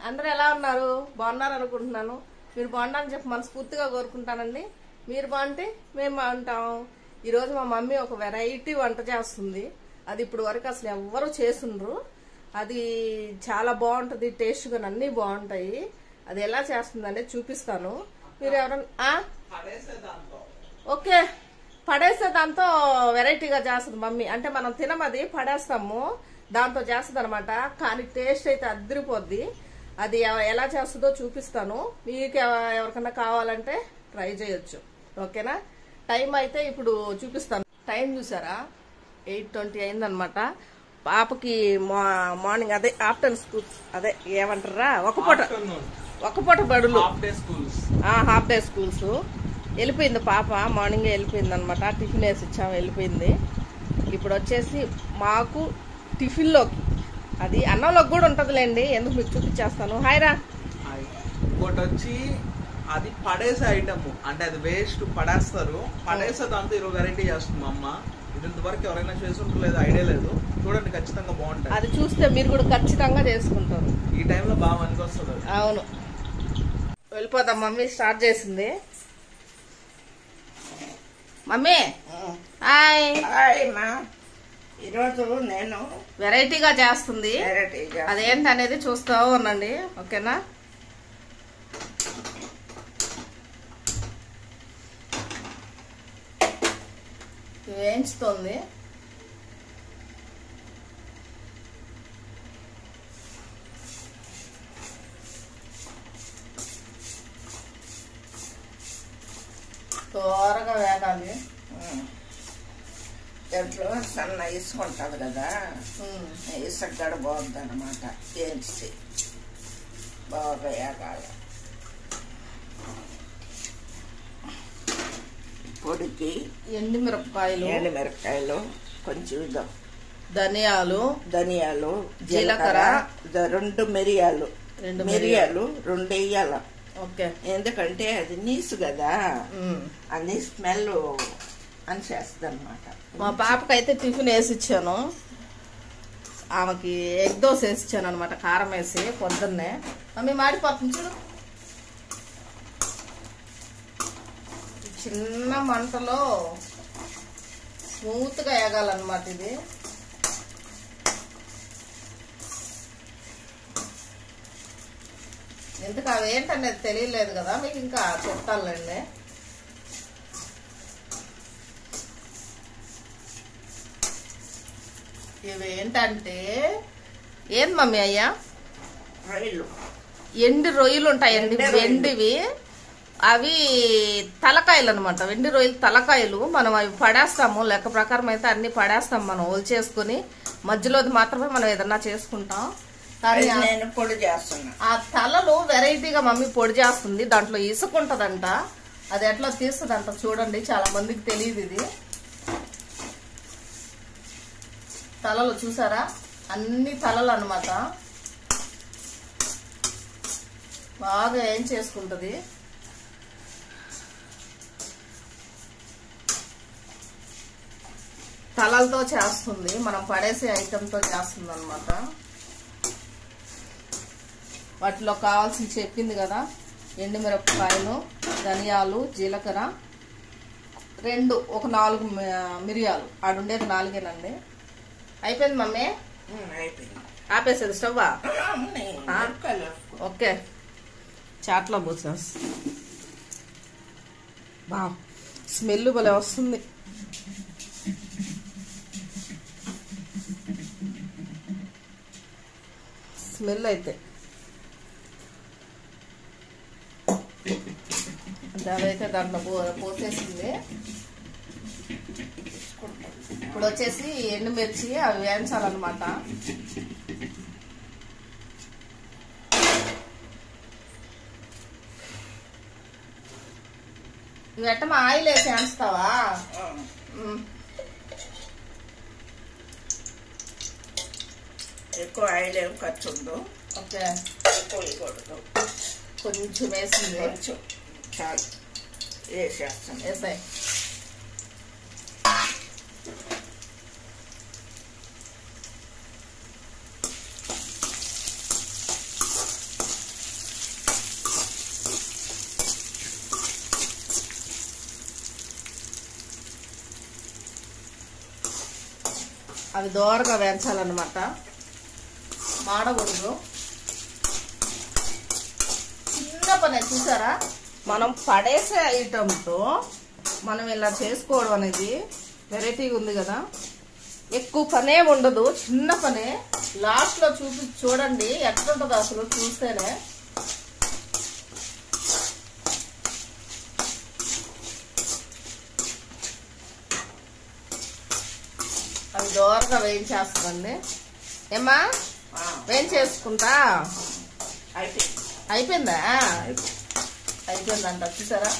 అందరూ ఎలా ఉన్నారు? బాగున్నారు అనుకుంటున్నాను. మీరు బాగుండాలని చెప్పి మనస్ఫూర్తిగా కోరుకుంటానండి. మీరు బాగుంటే మేము బాగుంటాం. ఈరోజు మా మమ్మీ ఒక వెరైటీ వంట చేస్తుంది. అది ఇప్పుడు వరకు అసలు ఎవ్వరూ చేసిండ్రు. అది చాలా బాగుంటుంది, టేస్ట్గా అన్నీ బాగుంటాయి. అది ఎలా చేస్తుందంటే చూపిస్తాను. మీరు ఎవరన్నా ఓకే పడేసే దాంతో వెరైటీగా చేస్తుంది మమ్మీ. అంటే మనం తినమది పడేస్తాము, దాంతో చేస్తుంది అనమాట. కానీ టేస్ట్ అయితే అదిరిపోద్ది. అది ఎలా చేస్తుందో చూపిస్తాను. మీకు ఎవరికన్నా కావాలంటే ట్రై చేయొచ్చు. ఓకేనా? టైం అయితే ఇప్పుడు చూపిస్తాను. టైం చూసారా? 8:20 అయిందనమాట. పాపకి మార్నింగ్ అదే ఆఫ్టర్నూన్ స్కూల్, అదే ఏమంటారా, ఒక పూట బడులు, హాఫ్ డే స్కూల్స్. వెళ్ళిపోయింది పాప, మార్నింగే వెళ్ళిపోయింది అనమాట. టిఫిన్ వేసి ఇచ్చాము, వెళ్ళిపోయింది. ఇప్పుడు వచ్చేసి మాకు టిఫిన్లోకి, అది అన్నంలోకి కూడా ఉంటుందిలేండి, ఎందుకు మీకు చూపించేస్తాను. హాయ్రా. ఇంకోటి వచ్చి అది పడేసే ఐటమ్, అంటే అది వేస్ట్ పడేస్తారు, పడేసే దాంతో ఈరోజు వెరైటీ చేస్తుంది మా అమ్మ. ఇంతవరకు ఎవరైనా చేసుకుంటారు లేదు, ఐడియా లేదు. చూడండి, ఖచ్చితంగా బాగుంటుంది. అది చూస్తే మీరు కూడా ఖచ్చితంగా చేసుకుంటారు. ఈ టైంలో బాగా అనిపిస్తుంది. అవును, వెళ్ళిపోతాం. మమ్మీ స్టార్ట్ చేసింది. Mummy hi. మా ఈరోజు నేను వెరైటీగా చేస్తుంది. అదేంటి అనేది చూస్తూ ఉండండి. ఓకేనా? వేయించుతుంది. త్వరగా వేగాలి. దాంట్లో సన్న ఇసుక ఉంటుంది కదా, ఇసుక గడ బాగుంది అనమాట. వేయించి బాగా వేగాలి. పొడికి ఎండుమిరపకాయలు, కొంచెం ధనియాలు, జీలకర్ర, 2 మిరియాలు 2 వేయాల. ఓకే, ఎందుకంటే అది నీసు కదా, అన్ని స్మెల్ అని చేస్తుంది అనమాట. మా పాపకైతే టిఫిన్ వేసి ఇచ్చాను, ఆమెకి ఎగ్ దోశ వేసి ఇచ్చాను అనమాట, కారం వేసి పొద్దున్నే. మమ్మీ మాడిపోతుంది చూడు. చిన్న మంటలో స్మూత్గా వేగాలన్నమాట ఇది. ఎందుకు అవి ఏంటనేది తెలియలేదు కదా మీకు, ఇంకా చెప్తానులేండి. ఇవి ఏంటంటే ఏం మమ్మీ అయ్యా? ఎండు రొయ్యలు ఉంటాయండి, వెండివి. అవి తలకాయలు అనమాట, వెండి రొయ్యలు తలకాయలు. మనం అవి పడేస్తాము, లెక్క ప్రకారం అయితే అన్ని పడేస్తాం మనం, ఒలిచేసుకుని. మధ్యలోది మాత్రమే మనం ఏదన్నా చేసుకుంటాం. కానీ నేను పొడి చేస్తున్నా. ఆ తలలు వెరైటీగా మమ్మీ పొడి చేస్తుంది. దాంట్లో ఇసుక ఉంటదంట, అది ఎట్లా తీస్తుందంట చూడండి. చాలా మందికి తెలియదు ఇది. తలలు చూసారా? అన్ని తలలు అనమాట. బాగా ఏం చేసుకుంటది. తలలతో చేస్తుంది, మనం పడేసే ఐటెంతో చేస్తుంది అనమాట. వాటిలో కావాల్సింది చెప్పింది కదా, ఎండుమిరపకాయలు, ధనియాలు, జీలకర్ర, 4 మిరియాలు. ఆడుండేది 4 అయిపోయింది మమ్మీ. ఆపేసేది స్టవ్వా? ఓకే, చాట్లో పోసేస్. బా స్మెల్ భలే వస్తుంది. స్మెల్ అయితే అదైతే దాంట్లో పోసేసింది. ఇప్పుడు వచ్చేసి ఎండుమిర్చి అవి వేయించాలన్నమాట. ఇవి ఎట్టమా ఆయిల్ వేసి వేస్తావా? ఎక్కువ ఆయిల్ ఏం ఖర్చు ఉండదు. ఓకే, ఎక్కువ వేయకూడదు. కొంచెం వేసింది, కొంచెం చాలు వేసేస్తాను. వేసాయి. అవి దోరగా వేయించాలన్నమాట, మాడకూడదు. చిన్న పని చూసారా, మనం పడేసే ఐటమ్తో మనం ఇలా చేసుకోవడం అనేది వెరైటీగా ఉంది కదా. ఎక్కువ పనే ఉండదు, చిన్న పనే. లాస్ట్లో చూడండి ఎట్లుంటుందో అసలు చూస్తేనే. అవి దోరగా వేయించేస్తుందండి. ఏమ్మా వేయించేసుకుంటా. అయిపోయిందా? అయిపోయిందంట. చూసారా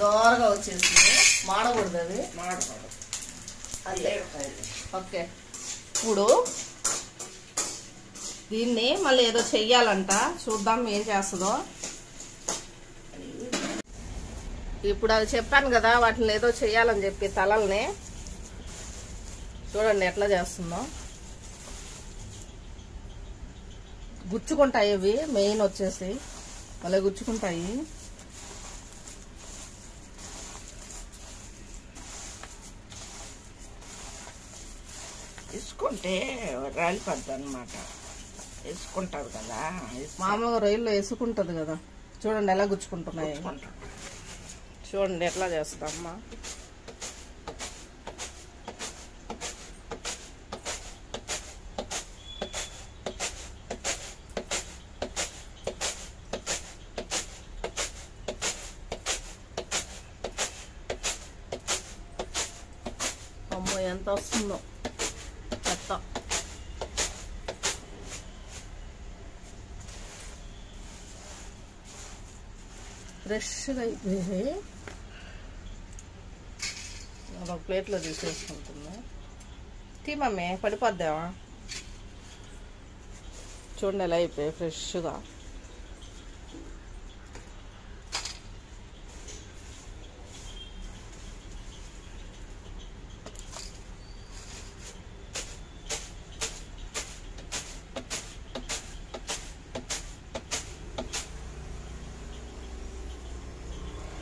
దోరగా వచ్చేసింది, మాడకూడదు అది. అదే ఓకే. ఇప్పుడు దీన్ని మళ్ళీ ఏదో చెయ్యాలంట, చూద్దాం ఏం చేస్తుందో. ఇప్పుడు అది చెప్పాను కదా, వాటిని ఏదో చెయ్యాలని చెప్పి తలల్ని చూడండి ఎట్లా చేస్తుందో. గుచ్చుకుంటాయి ఇవి, మెయిన్ వచ్చేసి మళ్ళీ గుచ్చుకుంటాయి. వేసుకుంటే రాలిపోద్ది అనమాట. వేసుకుంటారు కదా, మామూలుగా రొయ్యల్లో వేసుకుంటది కదా. చూడండి ఎలా గుచ్చుకుంటున్నాయి. చూడండి ఎట్లా చేస్తామ్మా. అమ్మో ఎంత వస్తుందో చెత్త. ఫ్రెష్గా అయిపోయి ఒక ప్లేట్లో తీసేసుకుంటుంది. Tea mummy పడిపోద్దామా. చూడండి ఎలా అయిపోయాయి ఫ్రెష్గా.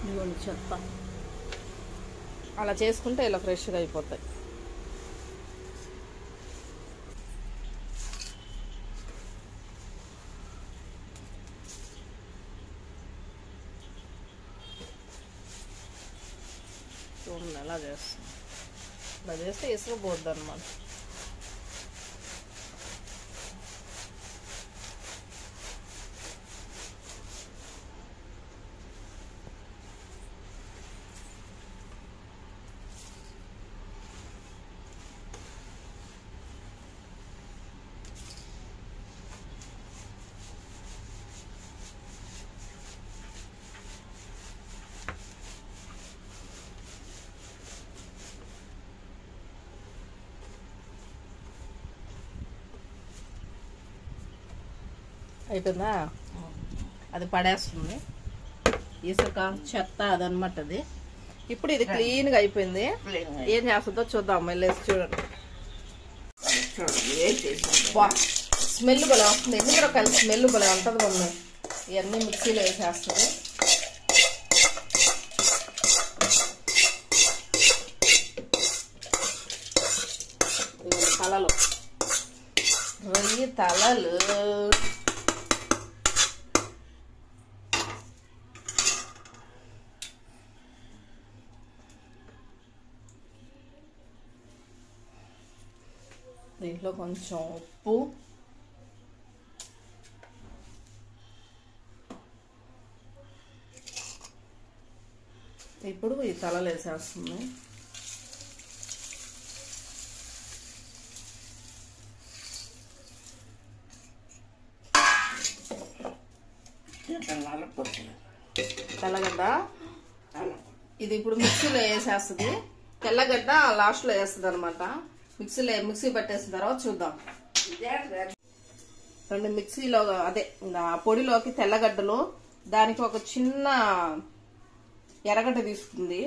ఇదిగోండి చెత్త. అలా చేసుకుంటే ఇలా ఫ్రెష్గా అయిపోతాయి. చూడండి ఎలా చేస్తాం. ఇలా చేస్తే ఇసుక పోద్ది అన్నమాట. అయిపోయిందా? అది పడేస్తుంది ఇసుక చెత్త అదనమాట అది. ఇప్పుడు ఇది క్లీన్గా అయిపోయింది. ఏం చేస్తుందో చూద్దాం వెళ్ళేసి. చూడండి స్మెల్ భలే వస్తుంది. ఎందుకంటే కలిసి స్మెల్ భలే ఉంటుంది మమ్మీ. ఇవన్నీ మిక్సీలో వేసేస్తుంది. తలలు రొయ్యి తలలు దీంట్లో కొంచెం ఉప్పు, ఇప్పుడు ఈ తలలు వేసేస్తుంది. తెల్లగడ్డ ఇది ఇప్పుడు మిక్సీలో వేసేస్తుంది. తెల్లగడ్డ లాస్ట్ లో వేస్తుంది అనమాట. మిక్సీ పట్టేసిన తర్వాత చూద్దాం. రెండు మిక్సీలో అదే పొడిలోకి తెల్లగడ్డలు, దానికి ఒక చిన్న ఎర్రగడ్డ తీసుకుంది.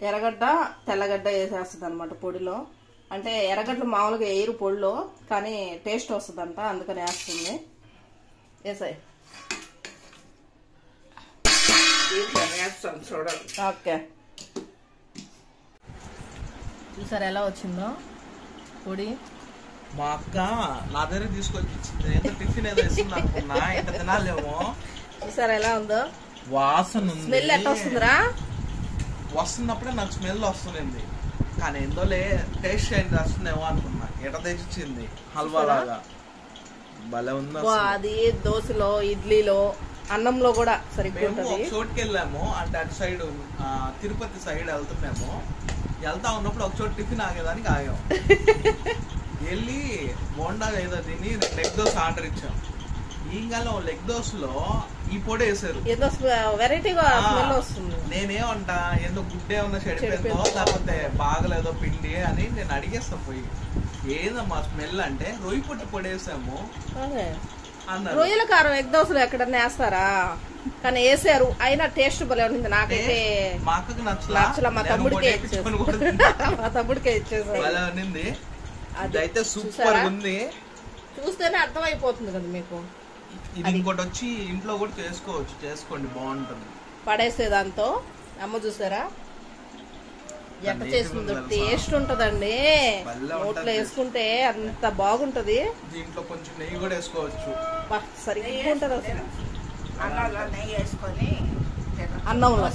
ఎర్రగడ్డ తెల్లగడ్డ వేసేస్తుంది అనమాట పొడిలో. అంటే ఎర్రగడ్డలు మామూలుగా వేయరు పొడిలో, కానీ టేస్ట్ వస్తుందంట, అందుకని వేస్తుంది. వేసాయి ఓకే. చూసారు ఎలా వచ్చిందో పొడి. మా అక్క నా దగ్గర తీసుకొచ్చి ఇచ్చింది. ఏదో టిఫిన్ ఏదో ఇస్తుంది అనుకున్నా, ఇంకా తినాలేమో. చూసారు ఎలా ఉందో వాసన స్మెల్ ఎట్లా వస్తుందిరా? వస్తున్నప్పుడే నాకు స్మెల్ వస్తుంది, కానీ ఏందోలే టేస్ట్ చేయండి వస్తుందేమో అనుకున్నా. ఎట తెచ్చిచ్చింది హల్వా లాగా, భలే ఉంది. అది దోశలో, ఇడ్లీలో, అన్నంలో కూడా సరిగ్గా ఉంటది. ఒక చోటుకి వెళ్ళాము, అంటే అటు సైడ్ తిరుపతి సైడ్ వెళ్తున్నాము. వెళ్తా ఉన్నప్పుడు ఒక చోటు టిఫిన్ ఆగేదానికి ఆగాం. వెళ్ళి బోండా ఏదో తిని లెగ్ దోశ ఆర్డర్ ఇచ్చాం. ఇంకా లెగ్ దోశలో ఈ పొడి వేసారు, ఏదో వెరైటీగా స్మెల్ వస్తుంది. నేనేమంటా ఏదో గుడ్డే ఏమన్నా చెడిపోయిందో లేకపోతే బాగలేదో పిండి అని నేను అడిగేస్తా పోయి. ఏదమ్మా స్మెల్ అంటే రొయ్యి పొట్టు పొడి వేసాము అన్నారు. రొయ్యల కారం ఎగ్ దోశలు ఎక్కడన్నా వేస్తారా? కానీ వేసారు, అయినా టేస్ట్ భలే ఉంటుంది. నాకైతే మా అక్కకి నచ్చలా, మా తమ్ముడికే ఇచ్చేసారు. భలే ఉన్నింది. అదైతే సూపర్ ఉంది, చూస్తేనే అర్థమైపోతుంది కదా మీకు. ఇది ఇంకోటి వచ్చి ఇంట్లో కూడా చేసుకోవచ్చు, చేసుకోండి బాగుంటుంది. పడేసే దాంతో అమ్మ చూసారా ఎట్ట చేసిందో, టేస్ట్ ఉంటదండి. నోట్లో వేసుకుంటే అంత బాగుంటది. దీంట్లో కొంచెం నెయ్యి కూడా వేసుకోవచ్చు, సరిగ్గా ఉంటది అసలు. అన్నంలో నెయ్యి వేసుకొని అన్నంలో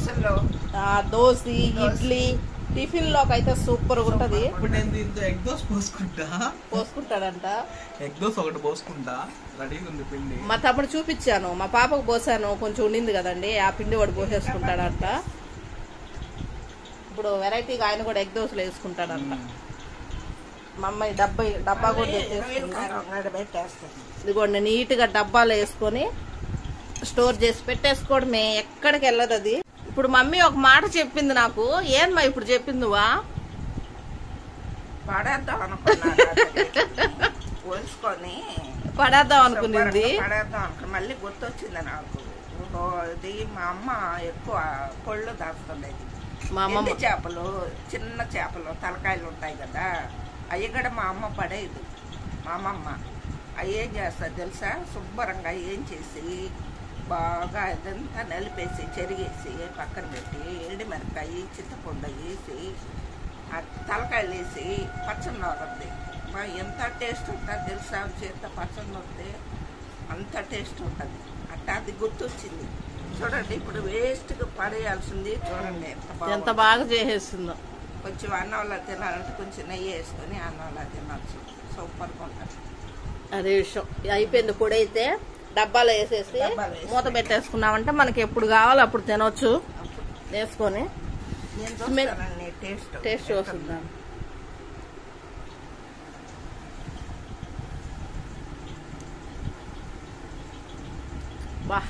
దోశ, ఇడ్లీ, టిఫిన్ లోకి అయితే సూపర్ గా ఉంటది. ఇప్పుడు నేను దీంతో ఎగ్ దోశ పోసుకుంటాడంట. ఎగ్ దోశ ఒకటి పోసుకుంటా, రెడీగా ఉంది పిండి. మా తమ్ముడు చూపించాను, మా పాపకు పోసాను, కొంచెం ఉండింది కదండి, ఆ పిండి వాడు పోసేసుకుంటాడంట. ఇప్పుడు వెరైటీగా ఆయన కూడా ఎగ్ దోశలు వేసుకుంటాడంట. మా అమ్మాయి డబ్బా కూడా పెట్టేస్తాను. ఇదిగోండి నీట్ గా డబ్బాలో వేసుకొని స్టోర్ చేసి పెట్టేసుకోవడమే, ఎక్కడికి వెళ్ళదు అది. ఇప్పుడు మమ్మీ ఒక మాట చెప్పింది నాకు. ఏమ్మా ఇప్పుడు చెప్పింది నువ్వా? పడేద్దాం అనుకున్నా, పోల్చుకొని పడేద్దాం అనుకునింది. పడేద్దాం అనుకున్నా, మళ్ళీ గుర్తొచ్చింది నాకు. ఇది మా అమ్మ ఎక్కువ పొళ్ళు దాచుతుండేది. మా అమ్మ చేపలు, చిన్న చేపలు తలకాయలు ఉంటాయి కదా, అవి కూడా మా అమ్మ పడేది. మా అమ్మమ్మ అవి ఏం చేస్తుంది తెలుసా? శుభ్రంగా ఏం చేసి బాగా ఇదంతా నలిపేసి చెరిగేసి పక్కన పెట్టి ఎండుమిరపకాయ, చింతపండు వేసి ఆ తలకాయలు వేసి పచ్చడి నూరుద్ది. ఎంత టేస్ట్ ఉంటుంది తెలుసా? చేత పచ్చడి నూరితే అంత టేస్ట్ ఉంటుంది. అట్టా అది గుర్తొచ్చింది. చూడండి ఇప్పుడు వేస్ట్గా పడేయాల్సింది, చూడండి ఎంత బాగా చేసేస్తుందో. కొంచెం అన్నంలో తినాలంటే కొంచెం నెయ్యి వేసుకొని అన్నంలో తినచ్చు, సూపర్గా ఉంటుంది. అదే విషయం. అయిపోయింది పొడి అయితే డబ్బాలో వేసేసి మూత పెట్టేసుకున్నామంటే మనకి ఎప్పుడు కావాలో అప్పుడు తినొచ్చు వేసుకొని. టేస్ట్ వస్తుంది.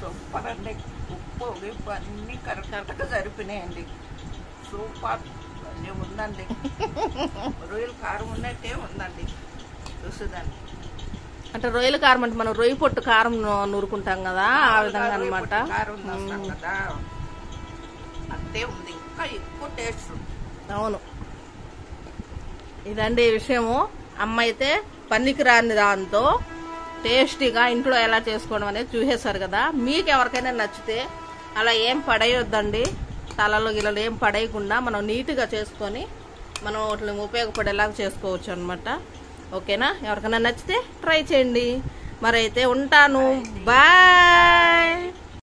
సూపర్ అండి. ఉప్పు గిప్పు అన్ని కరెక్ట్గా సరిపోయినాయండి. సూపర్ ఉందండి. రొయ్యల కారం ఉన్నట్టే ఉందండి. చూసేదాన్ని అంటే రొయ్యల కారం అంటే మనం రొయ్యి పొట్టు కారం నూరుకుంటాం కదా, ఆ విధంగా అనమాట. కారం కదా, అంతే ఉంది. ఇంకా ఎక్కువ టేస్ట్. అవును, ఇదండి విషయము. అమ్మ అయితే పనికి రాని దాంతో టేస్టీగా ఇంట్లో ఎలా చేసుకోవడం అనేది చూసేశారు కదా. మీకు ఎవరికైనా నచ్చితే అలా ఏం పడేయొద్దండి, తలలో గిలలో ఏం పడేయకుండా మనం నీట్గా చేసుకొని మనం వాటిని ఉపయోగపడేలాగా చేసుకోవచ్చు అనమాట. ఓకేనా? ఎవరికైనా నచ్చితే ట్రై చేయండి. మరి అయితే ఉంటాను, బాయ్.